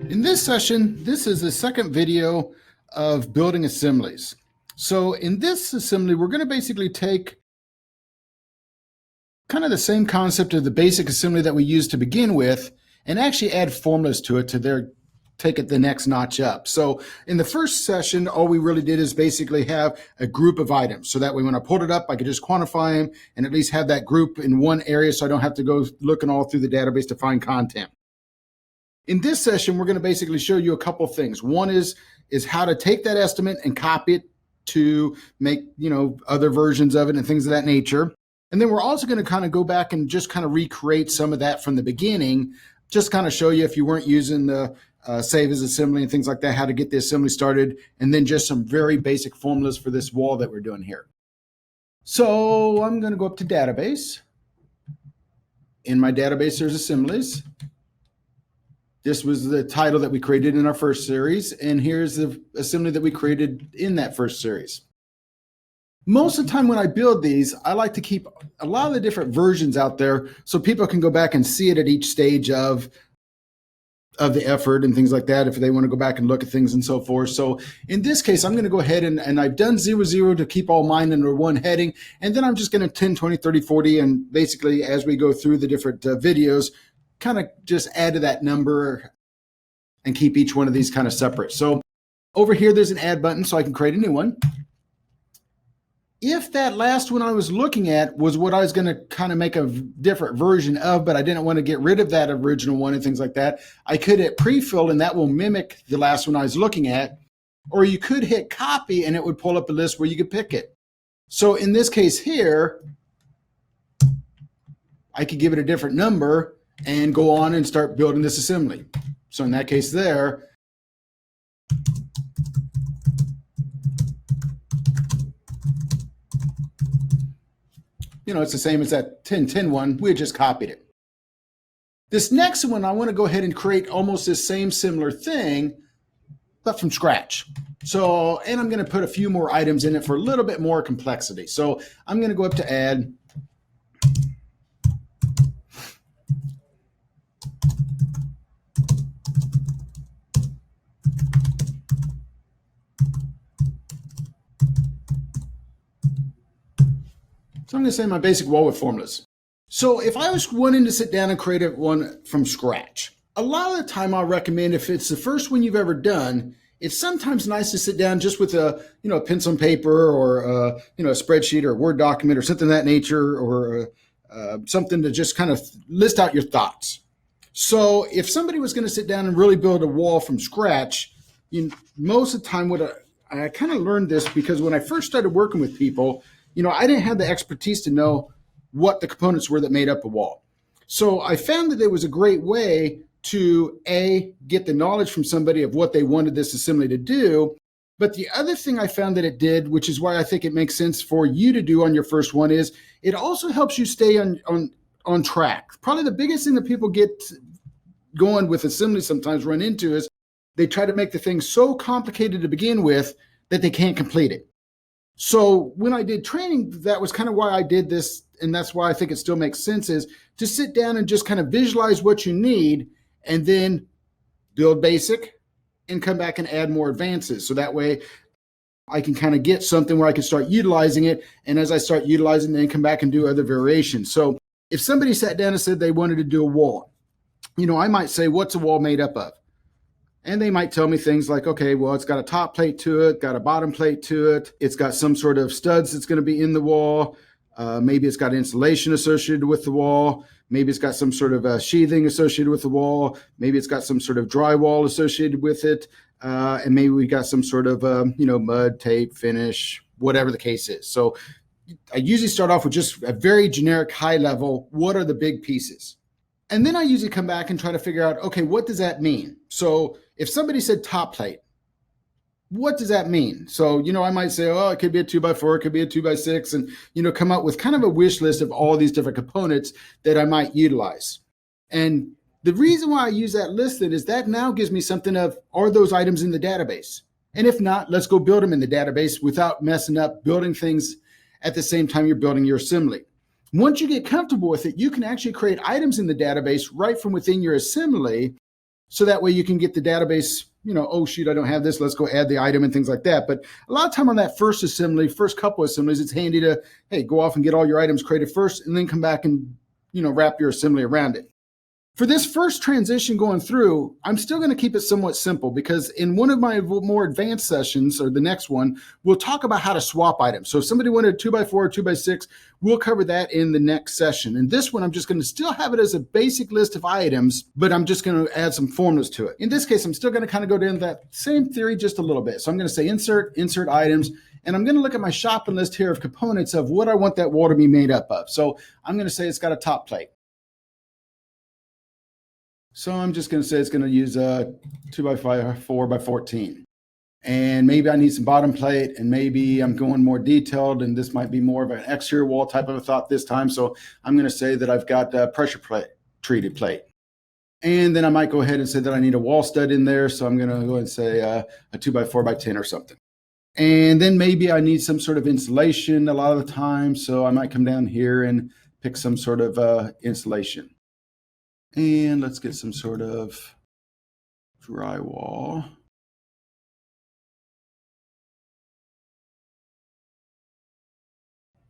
In this session, this is the second video of building assemblies. So in this assembly, we're going to basically take kind of the same concept of the basic assembly that we used to begin with and actually add formulas to it to take it the next notch up. So in the first session, all we really did is basically have a group of items. So that way when I pulled it up, I could just quantify them and at least have that group in one area so I don't have to go looking all through the database to find content. In this session, we're going to basically show you a couple of things. One is how to take that estimate and copy it to make, other versions of it and things of that nature. And then we're also going to kind of go back and just kind of recreate some of that from the beginning, just kind of show you if you weren't using the save as assembly and things like that, how to get the assembly started, and then just some very basic formulas for this wall that we're doing here. So I'm going to go up to database. In my database, there's assemblies. This was the title that we created in our first series, and here's the assembly that we created in that first series. Most of the time when I build these, I like to keep a lot of the different versions out there so people can go back and see it at each stage of the effort and things like that if they want to go back and look at things and so forth. So in this case, I'm going to go ahead and I've done 0, 0 to keep all mine under one heading, and then I'm just going to 10, 20, 30, 40, and basically as we go through the different videos, kind of just add to that number and keep each one of these kind of separate. So over here, there's an add button so I can create a new one. If that last one I was looking at was what I was going to kind of make a different version of, but I didn't want to get rid of that original one and things like that, I could hit pre-fill and that will mimic the last one I was looking at. Or you could hit copy and it would pull up a list where you could pick it. So in this case here, I could give it a different number and go on and start building this assembly. So in that case there, it's the same as that 10, 10 one. We just copied it. This next one, I want to go ahead and create almost this same similar thing, but from scratch. So, and I'm going to put a few more items in it for a little bit more complexity. So I'm going to go up to add. So I'm going to say my basic wall with formulas. So if I was wanting to sit down and create one from scratch, a lot of the time I'll recommend if it's the first one you've ever done, it's sometimes nice to sit down just with a pencil and paper or a spreadsheet or a Word document or something of that nature, or something to just kind of list out your thoughts. So if somebody was going to sit down and really build a wall from scratch, most of the time I kind of learned this because when I first started working with people, I didn't have the expertise to know what the components were that made up a wall. So I found that there was a great way to get the knowledge from somebody of what they wanted this assembly to do. But the other thing I found that it did, which is why I think it makes sense for you to do on your first one, is it also helps you stay on track. Probably the biggest thing that people get going with assembly sometimes run into is they try to make the thing so complicated to begin with that they can't complete it. So when I did training, that was kind of why I did this, and that's why I think it still makes sense, is to sit down and just kind of visualize what you need and then build basic and come back and add more advances. So that way I can kind of get something where I can start utilizing it, and as I start utilizing it, then come back and do other variations. So if somebody sat down and said they wanted to do a wall, I might say, what's a wall made up of? And they might tell me things like, okay, well, it's got a top plate to it, got a bottom plate to it. It's got some sort of studs that's going to be in the wall. Maybe it's got insulation associated with the wall. Maybe it's got some sort of sheathing associated with the wall. Maybe it's got some sort of drywall associated with it. And maybe we got some sort of, mud, tape, finish, whatever the case is. So I usually start off with just a very generic high level. What are the big pieces? And then I usually come back and try to figure out, okay, what does that mean? So if somebody said top plate, what does that mean? So, I might say, oh, it could be a 2x4, it could be a 2x6, and, come up with kind of a wish list of all these different components that I might utilize. And the reason why I use that list then is that now gives me something of, are those items in the database? And if not, let's go build them in the database without messing up building things at the same time you're building your assembly. Once you get comfortable with it, you can actually create items in the database right from within your assembly So that way you can get the database, oh shoot, I don't have this, let's go add the item and things like that. But a lot of time on that first couple assemblies, it's handy to, hey, go off and get all your items created first and then come back and, wrap your assembly around it. For this first transition going through, I'm still going to keep it somewhat simple because in one of my more advanced sessions, or the next one, we'll talk about how to swap items. So if somebody wanted a 2x4 or 2x6, we'll cover that in the next session. And this one, I'm just going to still have it as a basic list of items, but I'm just going to add some formulas to it. In this case, I'm still going to kind of go down that same theory just a little bit. So I'm going to say insert items, and I'm going to look at my shopping list here of components of what I want that wall to be made up of. So I'm going to say it's got a top plate. So I'm just going to say it's going to use a 2x5, 4x14. And maybe I need some bottom plate, and maybe I'm going more detailed, and this might be more of an exterior wall type of a thought this time. So I'm going to say that I've got a pressure treated plate. And then I might go ahead and say that I need a wall stud in there. So I'm going to go ahead and say a 2x4x10 or something. And then maybe I need some sort of insulation a lot of the time. So I might come down here and pick some sort of insulation. And let's get some sort of drywall.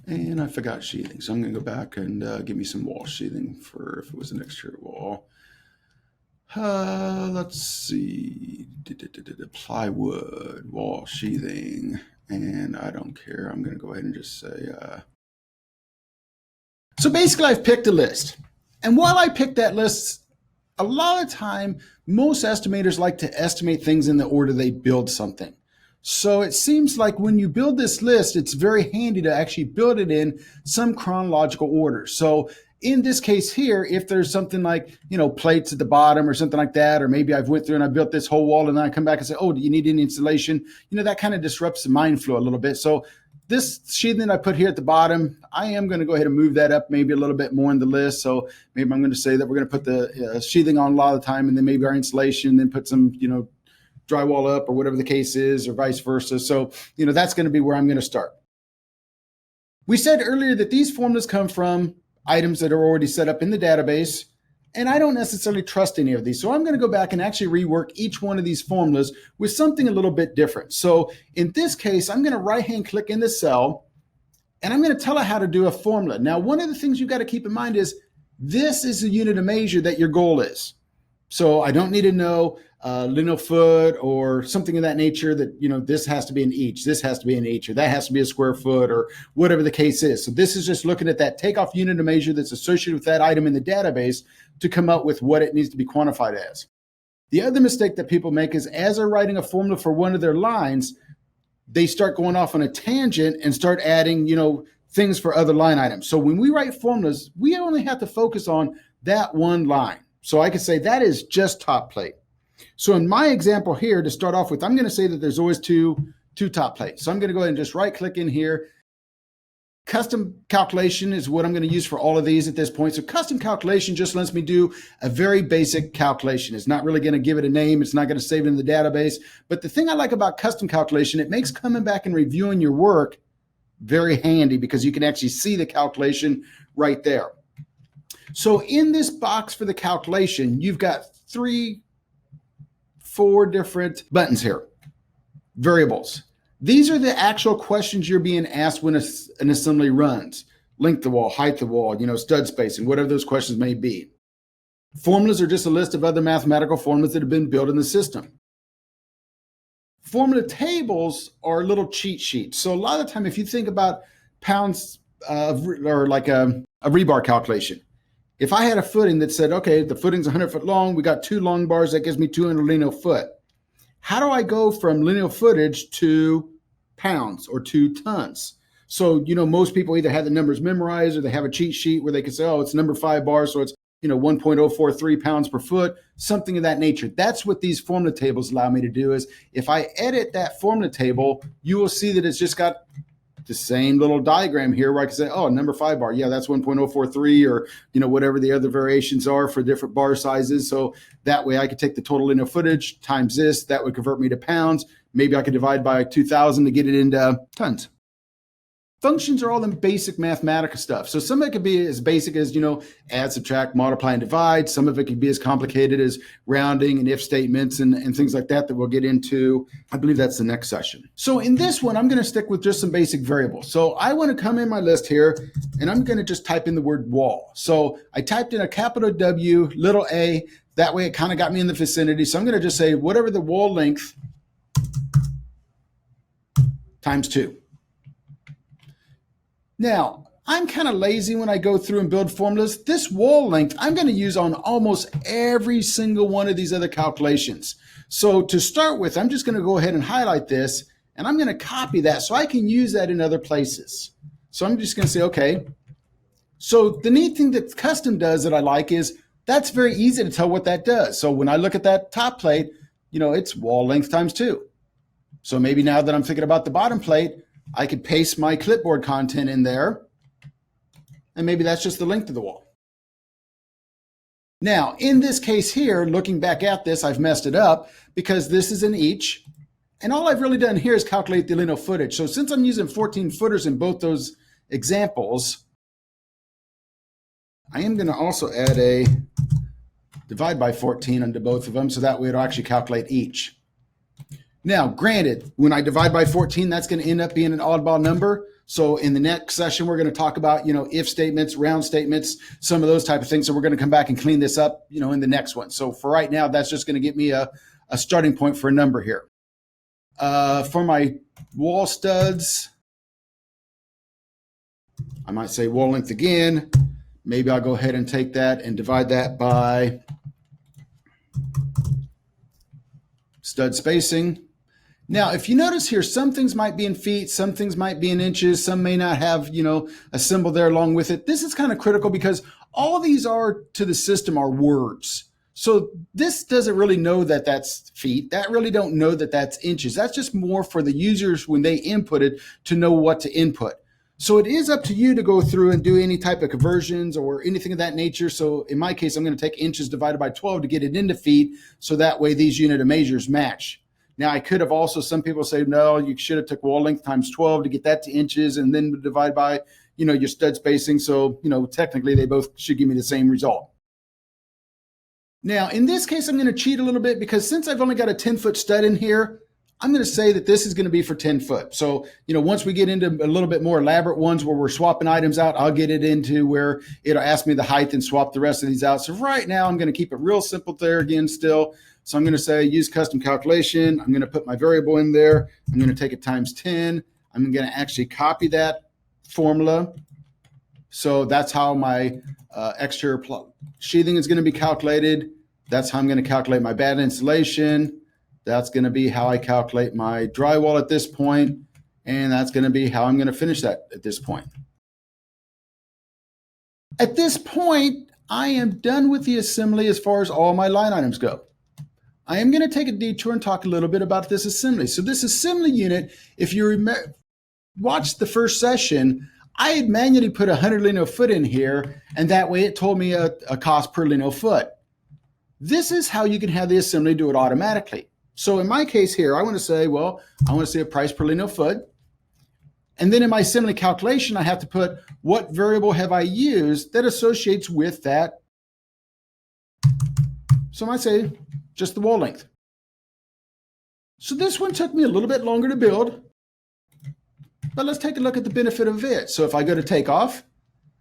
And I forgot sheathing. So I'm going to go back and give me some wall sheathing for if it was an exterior wall. Let's see. Plywood, wall sheathing. And I don't care. I'm going to go ahead and just say. So basically, I've picked a list. And while I pick that list, a lot of time, most estimators like to estimate things in the order they build something. So it seems like when you build this list, it's very handy to actually build it in some chronological order. So in this case here, if there's something like, plates at the bottom or something like that, or maybe I've went through and I built this whole wall and then I come back and say, oh, do you need any insulation? That kind of disrupts the mind flow a little bit. So this sheathing I put here at the bottom, I am going to go ahead and move that up maybe a little bit more in the list. So maybe I'm going to say that we're going to put the sheathing on a lot of the time, and then maybe our insulation, then put some, drywall up or whatever the case is, or vice versa. So, that's going to be where I'm going to start. We said earlier that these formulas come from items that are already set up in the database, and I don't necessarily trust any of these. So I'm going to go back and actually rework each one of these formulas with something a little bit different. So in this case, I'm going to right-hand click in the cell, and I'm going to tell it how to do a formula. Now, one of the things you've got to keep in mind is this is the unit of measure that your goal is. So I don't need to know lineal foot or something of that nature that, this has to be an each, this has to be an each, or that has to be a square foot, or whatever the case is. So this is just looking at that takeoff unit of measure that's associated with that item in the database to come up with what it needs to be quantified as. The other mistake that people make is as they're writing a formula for one of their lines, they start going off on a tangent and start adding, things for other line items. So when we write formulas, we only have to focus on that one line. So I could say that is just top plate. So in my example here, to start off with, I'm going to say that there's always two top plates. So I'm going to go ahead and just right click in here. Custom calculation is what I'm going to use for all of these at this point. So custom calculation just lets me do a very basic calculation. It's not really going to give it a name. It's not going to save it in the database. But the thing I like about custom calculation, it makes coming back and reviewing your work very handy because you can actually see the calculation right there. So in this box for the calculation, you've got 4 different buttons here, variables. These are the actual questions you're being asked when an assembly runs. Length of the wall, height of the wall, stud spacing, whatever those questions may be. Formulas are just a list of other mathematical formulas that have been built in the system. Formula tables are little cheat sheets. So a lot of the time, if you think about pounds or like a rebar calculation, if I had a footing that said, okay, the footing's 100 foot long, we got 2 long bars, that gives me 200 lineal foot. How do I go from lineal footage to pounds or to tons? So, most people either have the numbers memorized or they have a cheat sheet where they can say, oh, it's number 5 bars, so it's, 1.043 pounds per foot, something of that nature. That's what these formula tables allow me to do is if I edit that formula table, you will see that it's just got the same little diagram here where I can say, oh, number 5 bar, yeah, that's 1.043 or, whatever the other variations are for different bar sizes. So that way I could take the total linear footage times this, that would convert me to pounds. Maybe I could divide by 2,000 to get it into tons. Functions are all the basic mathematical stuff. So some of it could be as basic as, add, subtract, multiply, and divide. Some of it could be as complicated as rounding and if statements and things like that we'll get into. I believe that's the next session. So in this one, I'm going to stick with just some basic variables. So I want to come in my list here, and I'm going to just type in the word wall. So I typed in a capital W, little a. That way it kind of got me in the vicinity. So I'm going to just say whatever the wall length times 2. Now, I'm kind of lazy when I go through and build formulas. This wall length, I'm going to use on almost every single one of these other calculations. So to start with, I'm just going to go ahead and highlight this, and I'm going to copy that so I can use that in other places. So I'm just going to say, okay. So the neat thing that custom does that I like is that's very easy to tell what that does. So when I look at that top plate, it's wall length times 2. So maybe now that I'm thinking about the bottom plate, I could paste my clipboard content in there, and maybe that's just the length of the wall. Now, in this case here, looking back at this, I've messed it up because this is an each, and all I've really done here is calculate the lineal footage. So since I'm using 14 footers in both those examples, I am going to also add a divide by 14 under both of them, so that way it'll actually calculate each. Now, granted, when I divide by 14, that's going to end up being an oddball number. So in the next session, we're going to talk about, if statements, round statements, some of those type of things. So we're going to come back and clean this up, in the next one. So for right now, that's just going to get me a starting point for a number here. For my wall studs, I might say wall length again. Maybe I'll go ahead and take that and divide that by stud spacing. Now, if you notice here, some things might be in feet, some things might be in inches, some may not have, a symbol there along with it. This is kind of critical because all these are to the system are words. So this doesn't really know that that's feet. That really don't know that that's inches. That's just more for the users when they input it to know what to input. So it is up to you to go through and do any type of conversions or anything of that nature. So in my case, I'm going to take inches divided by 12 to get it into feet. So that way these unit of measures match. Now, I could have also, some people say, no, you should have took wall length times 12 to get that to inches and then divide by, your stud spacing. So, technically they both should give me the same result. Now, in this case, I'm going to cheat a little bit because since I've only got a 10-foot stud in here, I'm going to say that this is going to be for 10 foot. So, once we get into a little bit more elaborate ones where we're swapping items out, I'll get it into where it'll ask me the height and swap the rest of these out. So right now, I'm going to keep it real simple there again still. So I'm going to say use custom calculation. I'm going to put my variable in there. I'm going to take it times 10. I'm going to actually copy that formula. So that's how my exterior sheathing is going to be calculated. That's how I'm going to calculate my bad insulation. That's going to be how I calculate my drywall at this point. And that's going to be how I'm going to finish that at this point. At this point, I am done with the assembly as far as all my line items go. I am going to take a detour and talk a little bit about this assembly. So this assembly unit, if you watched the first session, I had manually put 100 lineal foot in here, and that way it told me a cost per lineal foot. This is how you can have the assembly do it automatically. So in my case here, I want to say, well, I want to say a price per lineal foot. And then in my assembly calculation, I have to put what variable have I used that associates with that. So I might say just the wall length. So this one took me a little bit longer to build, but let's take a look at the benefit of it. So if I go to takeoff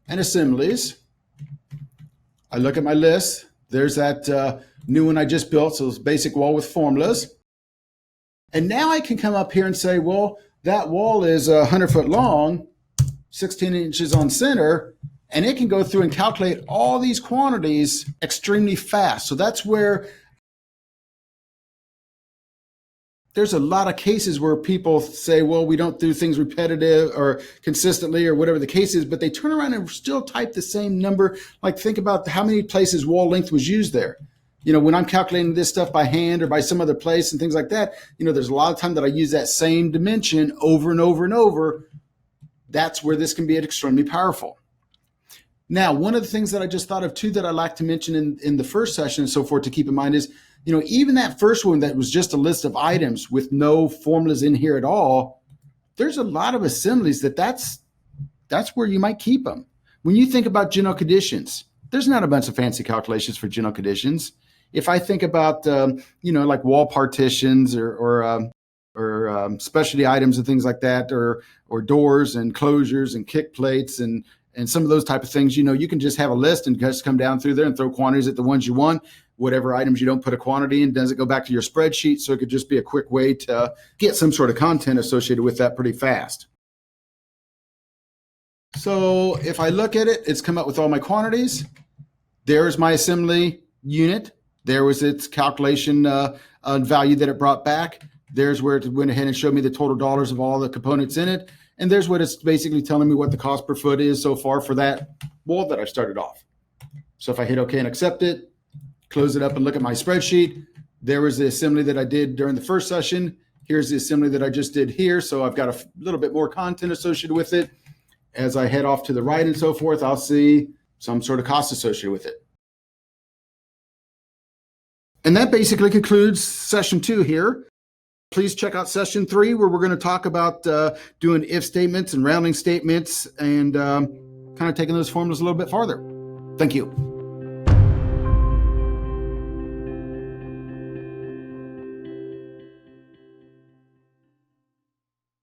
and assemblies, I look at my list. There's that new one I just built. So it's basic wall with formulas. And now I can come up here and say, well, that wall is 100 foot long, 16 inches on center, and it can go through and calculate all these quantities extremely fast. So that's where there's a lot of cases where people say, well, we don't do things repetitive or consistently or whatever the case is, but they turn around and still type the same number. Like think about how many places wall length was used there. When I'm calculating this stuff by hand or by some other place and things like that, there's a lot of time that I use that same dimension over and over and over. That's where this can be extremely powerful. Now, one of the things that I just thought of too that I like to mention in the first session and so forth to keep in mind is, even that first one that was just a list of items with no formulas in here at all, there's a lot of assemblies that's that's where you might keep them. When you think about general conditions, there's not a bunch of fancy calculations for general conditions. If I think about, like wall partitions or specialty items and things like that, or doors and closures and kick plates and some of those type of things, you can just have a list and just come down through there and throw quantities at the ones you want. Whatever items you don't put a quantity in, does it go back to your spreadsheet? So it could just be a quick way to get some sort of content associated with that pretty fast. So if I look at it, it's come up with all my quantities. There's my assembly unit. There was its calculation value that it brought back. There's where it went ahead and showed me the total dollars of all the components in it. And there's what it's basically telling me what the cost per foot is so far for that wall that I started off. So if I hit OK and accept it, close it up and look at my spreadsheet, there was the assembly that I did during the first session. Here's the assembly that I just did here. So I've got a little bit more content associated with it. As I head off to the right and so forth, I'll see some sort of cost associated with it. And that basically concludes session 2 here. Please check out session 3, where we're going to talk about doing if statements and rounding statements and kind of taking those formulas a little bit farther. Thank you.